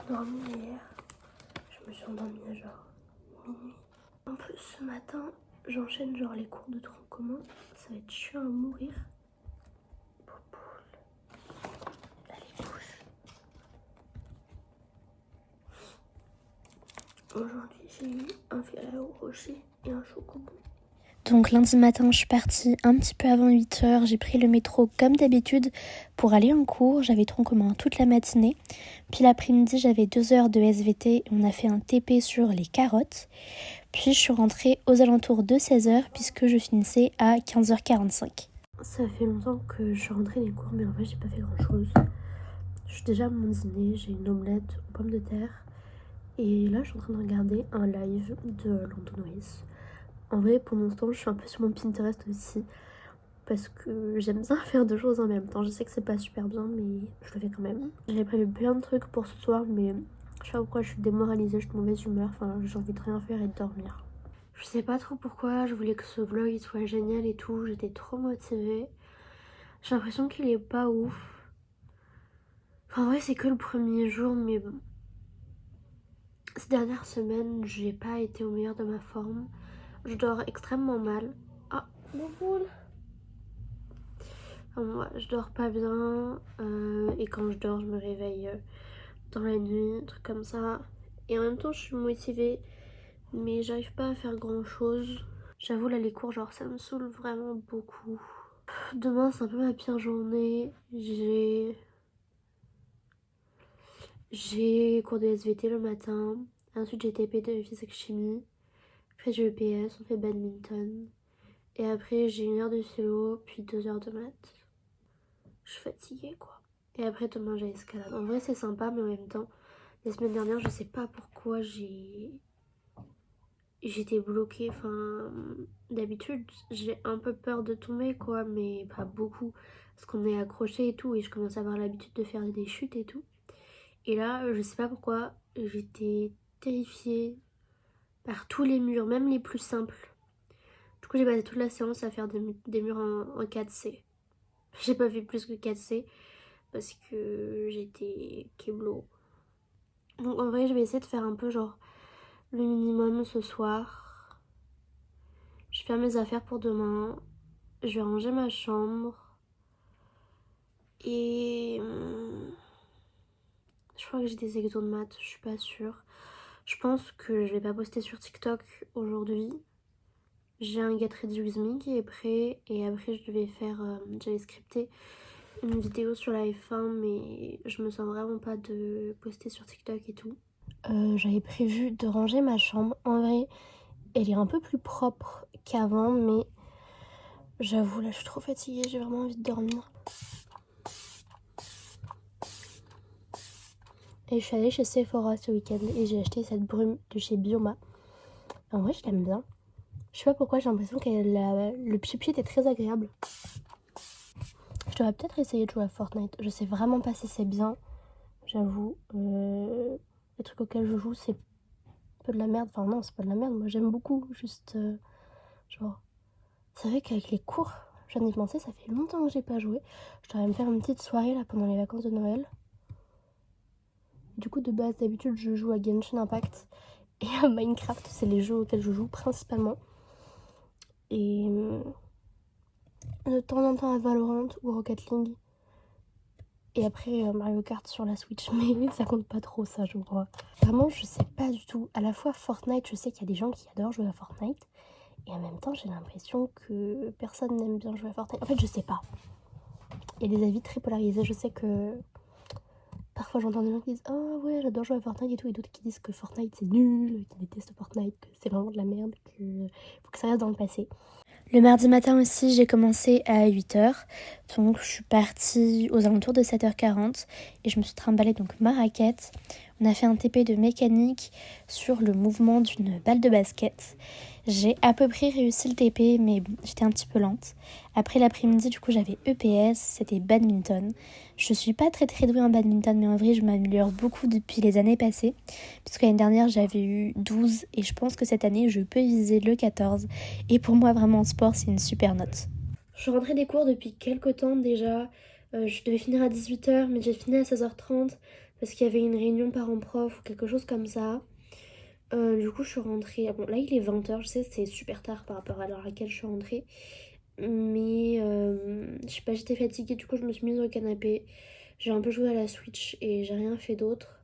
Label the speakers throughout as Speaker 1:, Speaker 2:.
Speaker 1: dormi hier. Je me suis endormie à genre minuit. En plus, ce matin, j'enchaîne genre les cours de tronc commun. Ça va être chiant à mourir. Popoule. Allez, bouge. Aujourd'hui, j'ai eu un Ferrero Rocher et un chocobon. Donc lundi matin, je suis partie un petit peu avant 8h. J'ai pris le métro comme d'habitude pour aller en cours. J'avais tronc commun toute la matinée. Puis l'après-midi, j'avais 2 heures de SVT. On a fait un TP sur les carottes. Puis je suis rentrée aux alentours de 16h puisque je finissais à 15h45. Ça fait longtemps que je suis rentrée des cours, mais en vrai, j'ai pas fait grand-chose. Je suis déjà à mon dîner. J'ai une omelette aux pommes de terre. Et là, je suis en train de regarder un live de Lando Norris. En vrai, pour l'instant, je suis un peu sur mon Pinterest aussi. Parce que j'aime bien faire 2 choses en même temps. Je sais que c'est pas super bien, mais je le fais quand même. J'avais prévu plein de trucs pour ce soir, mais je sais pas pourquoi je suis démoralisée, je suis de mauvaise humeur. Enfin, j'ai envie de rien faire et de dormir. Je sais pas trop pourquoi, je voulais que ce vlog il soit génial et tout. J'étais trop motivée. J'ai l'impression qu'il est pas ouf. Enfin, en vrai, c'est que le premier jour, mais bon. Ces dernières semaines, j'ai pas été au meilleur de ma forme. Je dors extrêmement mal. Ah, mon boule. Enfin, moi, je dors pas bien. Et quand je dors, je me réveille dans la nuit, un truc comme ça. Et en même temps, je suis motivée. Mais j'arrive pas à faire grand chose. J'avoue, là, les cours, genre, ça me saoule vraiment beaucoup. Demain, c'est un peu ma pire journée. J'ai cours de SVT le matin. Ensuite, j'ai TP de physique-chimie. Après, j'ai EPS, on fait badminton. Et après, j'ai 1 heure de philo, puis 2 heures de maths. Je suis fatiguée, quoi. Et après, demain, j'ai escalade. En vrai, c'est sympa, mais en même temps, la semaine dernière, je sais pas pourquoi j'étais bloquée. Enfin, d'habitude, j'ai un peu peur de tomber, quoi, mais pas beaucoup. Parce qu'on est accroché et tout, et je commence à avoir l'habitude de faire des chutes et tout. Et là, je sais pas pourquoi, j'étais terrifiée par tous les murs, même les plus simples. Du coup, j'ai passé toute la séance à faire des murs en 4C. J'ai pas fait plus que 4C parce que j'étais keblo. Donc en vrai, je vais essayer de faire un peu genre le minimum ce soir. Je vais faire mes affaires pour demain. Je vais ranger ma chambre. Et je crois que j'ai des exos de maths, je suis pas sûre. Je pense que je vais pas poster sur TikTok aujourd'hui. J'ai un Get Ready With Me qui est prêt. Et après, je devais faire. J'avais scripté une vidéo sur la F1, mais je me sens vraiment pas de poster sur TikTok et tout. J'avais prévu de ranger ma chambre. En vrai, elle est un peu plus propre qu'avant, mais j'avoue, là, je suis trop fatiguée. J'ai vraiment envie de dormir. Et je suis allée chez Sephora ce week-end et j'ai acheté cette brume de chez Bioma. En vrai, je l'aime bien. Je sais pas pourquoi, j'ai l'impression que le pchit est très agréable. Je devrais peut-être essayer de jouer à Fortnite. Je sais vraiment pas si c'est bien, j'avoue. Les trucs auxquels je joue, c'est un peu de la merde. Enfin non, c'est pas de la merde, moi j'aime beaucoup. Juste, genre... C'est vrai qu'avec les cours, je viens d'y penser, ça fait longtemps que j'ai pas joué. Je devrais me faire une petite soirée là pendant les vacances de Noël. Du coup, de base, d'habitude, je joue à Genshin Impact et à Minecraft. C'est les jeux auxquels je joue principalement. Et de temps en temps à Valorant ou Rocket League. Et après Mario Kart sur la Switch. Mais ça compte pas trop, ça, je crois. Vraiment, je sais pas du tout. À la fois, Fortnite, je sais qu'il y a des gens qui adorent jouer à Fortnite. Et en même temps, j'ai l'impression que personne n'aime bien jouer à Fortnite. En fait, je sais pas. Il y a des avis très polarisés. Je sais que parfois j'entends des gens qui disent « Oh ouais, j'adore jouer à Fortnite et tout », et d'autres qui disent que Fortnite c'est nul, qui détestent Fortnite, que c'est vraiment de la merde, qu'il faut que ça reste dans le passé. Le mardi matin aussi, j'ai commencé à 8h, donc je suis partie aux alentours de 7h40 et je me suis trimballée donc ma raquette. On a fait un TP de mécanique sur le mouvement d'une balle de basket. J'ai à peu près réussi le TP, mais bon, j'étais un petit peu lente. Après l'après-midi, du coup, j'avais EPS, c'était badminton. Je suis pas très douée en badminton, mais en vrai, je m'améliore beaucoup depuis les années passées. Puisque l'année dernière, j'avais eu 12 et je pense que cette année, je peux viser le 14. Et pour moi, vraiment, en sport, c'est une super note. Je suis rentrée des cours depuis quelques temps déjà. Je devais finir à 18h, mais j'ai fini à 16h30 parce qu'il y avait une réunion parents-prof ou quelque chose comme ça. Du coup je suis rentrée, bon là il est 20h, je sais c'est super tard par rapport à l'heure à laquelle je suis rentrée. Mais je sais pas, j'étais fatiguée, du coup je me suis mise au canapé. J'ai un peu joué à la Switch et j'ai rien fait d'autre.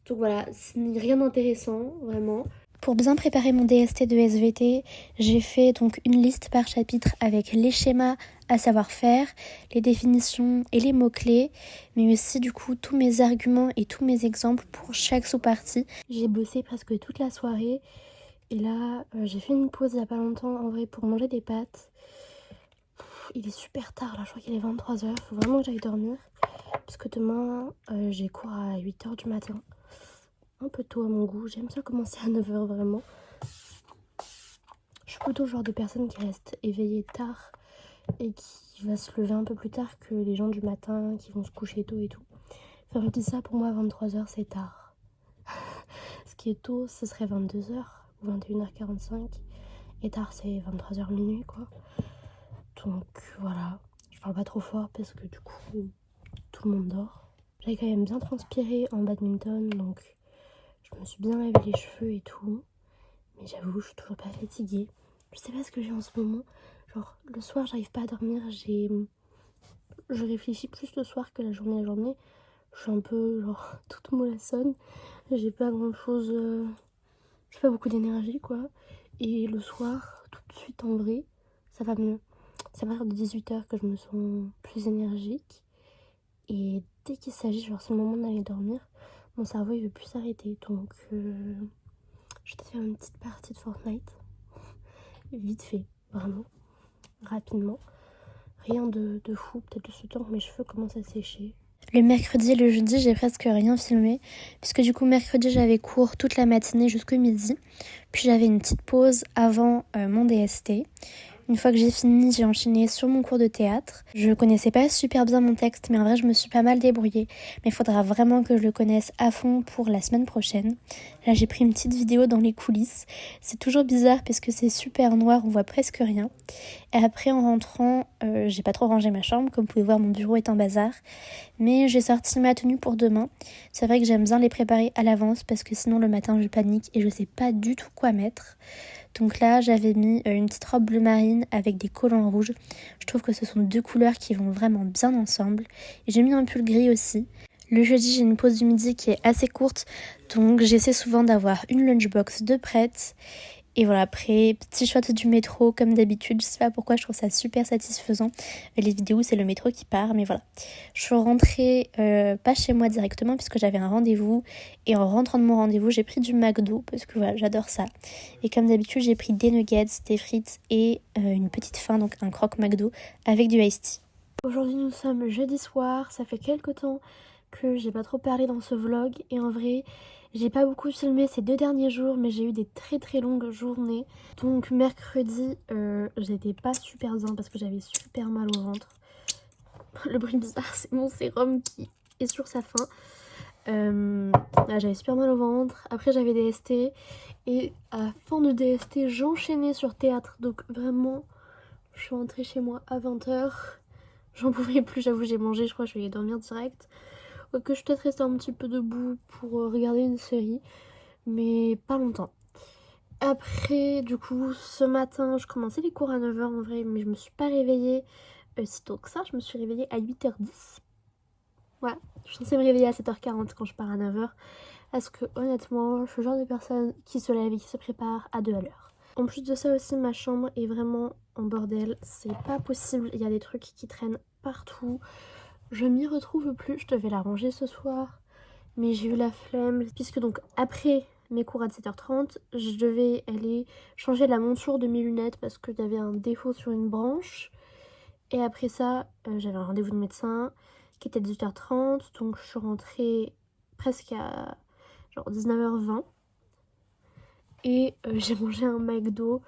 Speaker 1: Donc voilà, ce n'est rien d'intéressant, vraiment. Pour bien préparer mon DST de SVT, j'ai fait donc une liste par chapitre avec les schémas à savoir faire, les définitions et les mots-clés, mais aussi du coup tous mes arguments et tous mes exemples pour chaque sous-partie. J'ai bossé presque toute la soirée et là j'ai fait une pause il y a pas longtemps en vrai pour manger des pâtes. Il est super tard là, je crois qu'il est 23h, faut vraiment que j'aille dormir parce que demain j'ai cours à 8h du matin. Un peu tôt à mon goût, j'aime ça commencer à 9h vraiment. Je suis plutôt le genre de personne qui reste éveillée tard et qui va se lever un peu plus tard que les gens du matin qui vont se coucher tôt et tout. Enfin je dis ça, pour moi 23h c'est tard. Ce qui est tôt ce serait 22h ou 21h45 et tard c'est 23h minuit quoi. Donc voilà, je parle pas trop fort parce que du coup tout le monde dort. J'avais quand même bien transpiré en badminton donc je me suis bien lavé les cheveux et tout. Mais j'avoue, je suis toujours pas fatiguée. Je sais pas ce que j'ai en ce moment. Genre, le soir, j'arrive pas à dormir. Je réfléchis plus le soir que la journée. Je suis un peu, genre, toute mollassonne. J'ai pas grand chose. J'ai pas beaucoup d'énergie, quoi. Et le soir, tout de suite, en vrai, ça va mieux. C'est à partir de 18h que je me sens plus énergique. Et dès qu'il s'agit, genre, c'est le moment d'aller dormir, mon cerveau, il veut plus s'arrêter. Donc, je vais te faire une petite partie de Fortnite. Vite fait, vraiment, rapidement. Rien de fou, peut-être de ce temps que mes cheveux commencent à sécher. Le mercredi et le jeudi, j'ai presque rien filmé, puisque du coup, mercredi, j'avais cours toute la matinée jusqu'au midi. Puis j'avais une petite pause avant mon DST. Une fois que j'ai fini, j'ai enchaîné sur mon cours de théâtre. Je connaissais pas super bien mon texte, mais en vrai, je me suis pas mal débrouillée. Mais il faudra vraiment que je le connaisse à fond pour la semaine prochaine. Là, j'ai pris une petite vidéo dans les coulisses. C'est toujours bizarre parce que c'est super noir, on voit presque rien. Et après, en rentrant, j'ai pas trop rangé ma chambre. Comme vous pouvez voir, mon bureau est en bazar. Mais j'ai sorti ma tenue pour demain. C'est vrai que j'aime bien les préparer à l'avance parce que sinon, le matin, je panique et je sais pas du tout quoi mettre. Donc là, j'avais mis une petite robe bleu marine avec des collants rouges. Je trouve que ce sont deux couleurs qui vont vraiment bien ensemble. Et j'ai mis un pull gris aussi. Le jeudi, j'ai une pause du midi qui est assez courte, donc j'essaie souvent d'avoir une lunchbox de prête. Et voilà, après, petit shot du métro, comme d'habitude, je sais pas pourquoi, je trouve ça super satisfaisant. Les vidéos, c'est le métro qui part, mais voilà. Je suis rentrée, pas chez moi directement, puisque j'avais un rendez-vous. Et en rentrant de mon rendez-vous, j'ai pris du McDo, parce que voilà, j'adore ça. Et comme d'habitude, j'ai pris des nuggets, des frites et une petite faim, donc un croque McDo, avec du iced tea. Aujourd'hui, nous sommes jeudi soir, ça fait quelques temps que j'ai pas trop parlé dans ce vlog. Et en vrai, j'ai pas beaucoup filmé ces 2 derniers jours, mais j'ai eu des très très longues journées. Donc mercredi, j'étais pas super bien parce que j'avais super mal au ventre. Le bruit bizarre, c'est mon sérum qui est sur sa fin. Là, j'avais super mal au ventre. Après, j'avais des ST. Et à la fin de DST, j'enchaînais sur théâtre. Donc vraiment, je suis rentrée chez moi à 20h. J'en pouvais plus, j'avoue, j'ai mangé, je crois que je vais aller dormir direct. Que je suis peut-être restée un petit peu debout pour regarder une série, mais pas longtemps. Après, du coup, ce matin, je commençais les cours à 9h en vrai, mais je me suis pas réveillée si tôt que ça. Je me suis réveillée à 8h10. Voilà, je suis censée me réveiller à 7h40 quand je pars à 9h. Parce que honnêtement, je suis le genre de personne qui se lève et qui se prépare à 2 à l'heure. En plus de ça aussi, ma chambre est vraiment en bordel. C'est pas possible, il y a des trucs qui traînent partout. Je m'y retrouve plus, je devais la ranger ce soir. Mais j'ai eu la flemme, puisque donc après mes cours à 17h30, je devais aller changer la monture de mes lunettes parce qu'il y avait un défaut sur une branche. Et après ça, j'avais un rendez-vous de médecin qui était à 18h30, donc je suis rentrée presque à genre 19h20. Et j'ai mangé un McDo.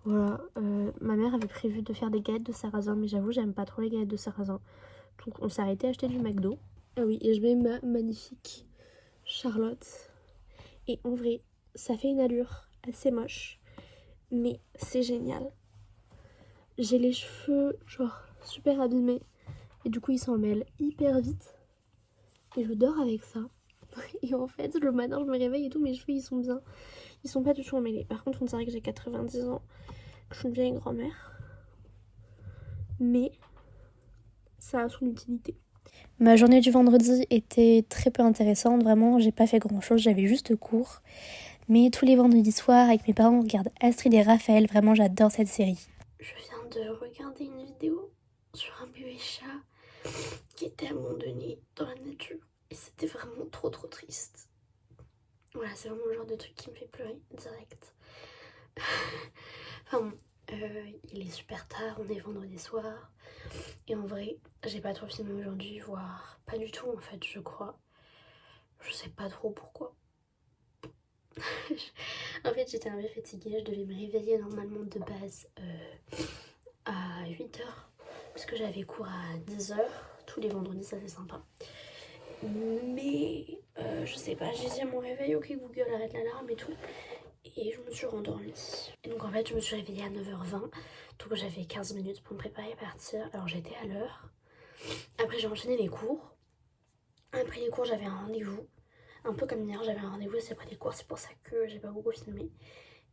Speaker 1: Voilà, ma mère avait prévu de faire des galettes de sarrasin, mais j'avoue, j'aime pas trop les galettes de sarrasin. Donc on s'est arrêté à acheter du McDo. Ah oui, et je mets ma magnifique Charlotte. Et en vrai, ça fait une allure assez moche, mais c'est génial. J'ai les cheveux genre super abîmés et du coup ils s'en mêlent hyper vite. et je dors avec ça. Et en fait, le matin, je me réveille et tout, mes cheveux, ils sont bien. Ils sont pas du tout emmêlés. Par contre, on dirait que j'ai 90 ans, que je suis une vieille grand-mère. Mais ça a son utilité. Ma journée du vendredi était très peu intéressante, vraiment, j'ai pas fait grand chose, j'avais juste cours. Mais tous les vendredis soirs, avec mes parents, on regarde Astrid et Raphaël, vraiment j'adore cette série. Je viens de regarder une vidéo sur un bébé chat qui était abandonné dans la nature. Et c'était vraiment trop triste. Voilà, c'est vraiment le genre de truc qui me fait pleurer direct. Enfin bon, il est super tard, on est vendredi soir. Et en vrai, j'ai pas trop filmé aujourd'hui, voire pas du tout en fait, je crois. Je sais pas trop pourquoi. En fait, j'étais un peu fatiguée, je devais me réveiller normalement de base à 8h. Parce que j'avais cours à 10h. Tous les vendredis, ça c'est sympa. Mais je sais pas, j'ai dit à mon réveil, ok Google arrête l'alarme et tout. Et je me suis rendormie. Et donc en fait, je me suis réveillée à 9h20. Donc j'avais 15 minutes pour me préparer à partir. Alors j'étais à l'heure. Après j'ai enchaîné les cours. Après les cours, j'avais un rendez-vous. Un peu comme hier, j'avais un rendez-vous, c'est après les cours, c'est pour ça que j'ai pas beaucoup filmé.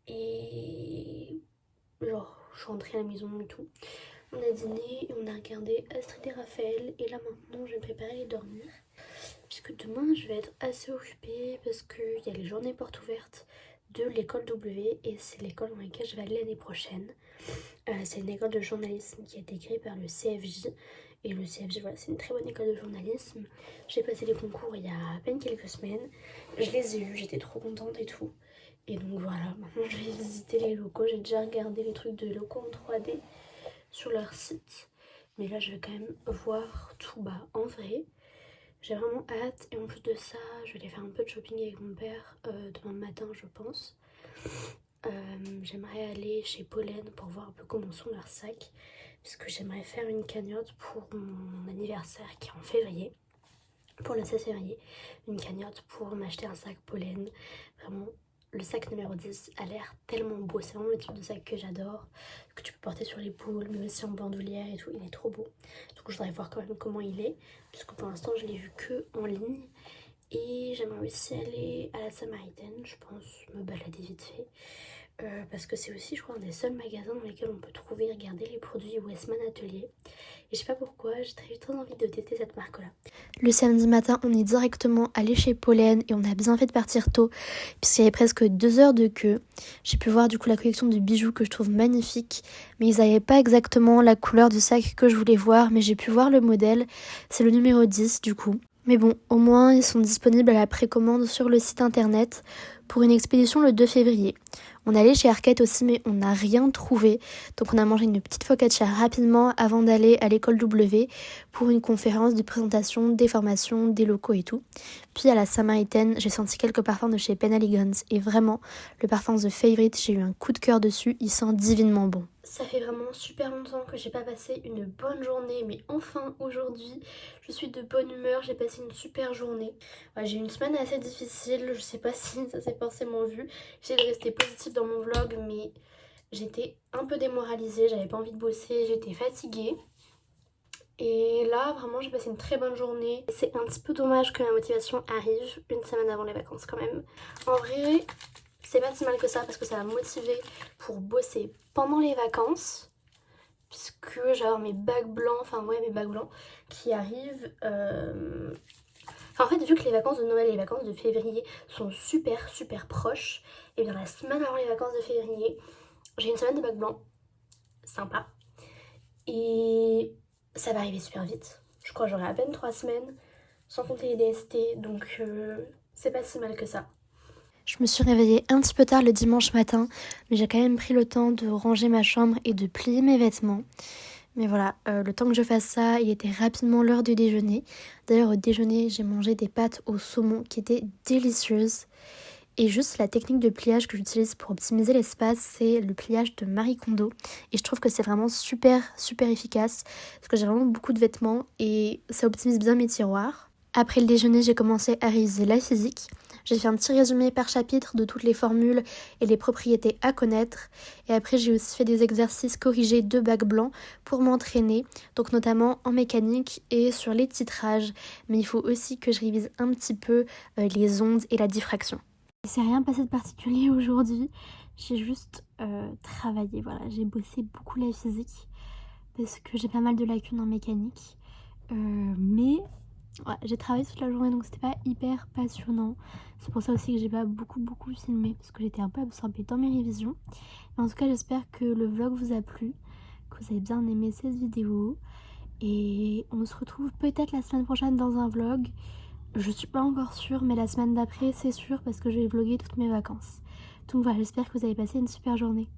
Speaker 1: Et genre, je suis rentrée à la maison et tout. On a dîné et on a regardé Astrid et Raphaël. Et là maintenant, je vais me préparer à dormir. Puisque demain, je vais être assez occupée parce qu'il y a les journées portes ouvertes de l'école W. Et c'est l'école dans laquelle je vais aller l'année prochaine. C'est une école de journalisme qui a été créée par le CFJ. Et le CFJ, voilà, c'est une très bonne école de journalisme. J'ai passé les concours il y a à peine quelques semaines. Je les ai eus, j'étais trop contente et tout. Et donc voilà, maintenant je vais visiter les locaux. J'ai déjà regardé les trucs de locaux en 3D sur leur site. Mais là, je vais quand même voir tout bas en vrai. J'ai vraiment hâte. Et en plus de ça, je vais aller faire un peu de shopping avec mon père demain matin, je pense. J'aimerais aller chez Pollen pour voir un peu comment sont leurs sacs. Parce que j'aimerais faire une cagnotte pour mon anniversaire qui est en février. Pour le 16 février. Une cagnotte pour m'acheter un sac Pollen. Vraiment, le sac numéro 10 a l'air tellement beau. C'est vraiment le type de sac que j'adore. Que tu peux porter sur l'épaule, mais aussi en bandoulière et tout. Il est trop beau. Donc je voudrais voir quand même comment il est. Puisque pour l'instant, je l'ai vu que en ligne. Et j'aimerais aussi aller à la Samaritaine, je pense, me balader vite fait. Parce que c'est aussi, je crois, un des seuls magasins dans lesquels on peut trouver et regarder les produits Westman Atelier. Et je sais pas pourquoi, j'ai très envie de tester cette marque-là. Le samedi matin, on est directement allé chez Pollen et on a bien fait de partir tôt, puisqu'il y avait presque 2 heures de queue. J'ai pu voir du coup la collection de bijoux que je trouve magnifique, mais ils n'avaient pas exactement la couleur du sac que je voulais voir, mais j'ai pu voir le modèle. C'est le numéro 10 du coup. Mais bon, au moins ils sont disponibles à la précommande sur le site internet pour une expédition le 2 février. On est allé chez Arquette aussi, mais on n'a rien trouvé. Donc on a mangé une petite focaccia rapidement avant d'aller à l'école W pour une conférence de présentation des formations, des locaux et tout. Puis à la Samaritaine, j'ai senti quelques parfums de chez Penhaligon's. Et vraiment, le parfum The Favorite, j'ai eu un coup de cœur dessus. Il sent divinement bon. Ça fait vraiment super longtemps que j'ai pas passé une bonne journée, mais enfin aujourd'hui je suis de bonne humeur, j'ai passé une super journée. Ouais, j'ai eu une semaine assez difficile, je sais pas si ça s'est forcément vu. J'ai essayé de rester positive dans mon vlog, mais j'étais un peu démoralisée, j'avais pas envie de bosser, j'étais fatiguée. Et là vraiment j'ai passé une très bonne journée. C'est un petit peu dommage que ma motivation arrive une semaine avant les vacances quand même. En vrai, c'est pas si mal que ça parce que ça m'a motivée pour bosser pendant les vacances. Puisque j'ai mes bacs blancs, enfin ouais mes bacs blancs qui arrivent. Enfin, en fait vu que les vacances de Noël et les vacances de février sont super proches, et bien la semaine avant les vacances de février, j'ai une semaine de bacs blancs. Sympa. Et ça va arriver super vite. Je crois que j'aurai à peine 3 semaines, sans compter les DST, donc c'est pas si mal que ça. Je me suis réveillée un petit peu tard le dimanche matin, mais j'ai quand même pris le temps de ranger ma chambre et de plier mes vêtements. Mais voilà, le temps que je fasse ça, il était rapidement l'heure du déjeuner. D'ailleurs, au déjeuner, j'ai mangé des pâtes au saumon qui étaient délicieuses. Et juste la technique de pliage que j'utilise pour optimiser l'espace, c'est le pliage de Marie Kondo. Et je trouve que c'est vraiment super efficace, parce que j'ai vraiment beaucoup de vêtements et ça optimise bien mes tiroirs. Après le déjeuner, j'ai commencé à réviser la physique.
Speaker 2: J'ai fait un petit résumé par chapitre de toutes les formules et les propriétés à connaître. Et après, j'ai aussi fait des exercices corrigés de bac blanc pour m'entraîner, donc notamment en mécanique et sur les titrages. Mais il faut aussi que je révise un petit peu les ondes et la diffraction.
Speaker 1: Il s'est rien passé de particulier aujourd'hui. J'ai juste travaillé, voilà. J'ai bossé beaucoup la physique parce que j'ai pas mal de lacunes en mécanique. Mais ouais, j'ai travaillé toute la journée donc c'était pas hyper passionnant. C'est pour ça aussi que j'ai pas beaucoup filmé parce que j'étais un peu absorbée dans mes révisions. Mais en tout cas j'espère que le vlog vous a plu, que vous avez bien aimé cette vidéo. Et on se retrouve peut-être la semaine prochaine dans un vlog. Je suis pas encore sûre mais la semaine d'après c'est sûr parce que je vais vlogger toutes mes vacances. Donc voilà, j'espère que vous avez passé une super journée.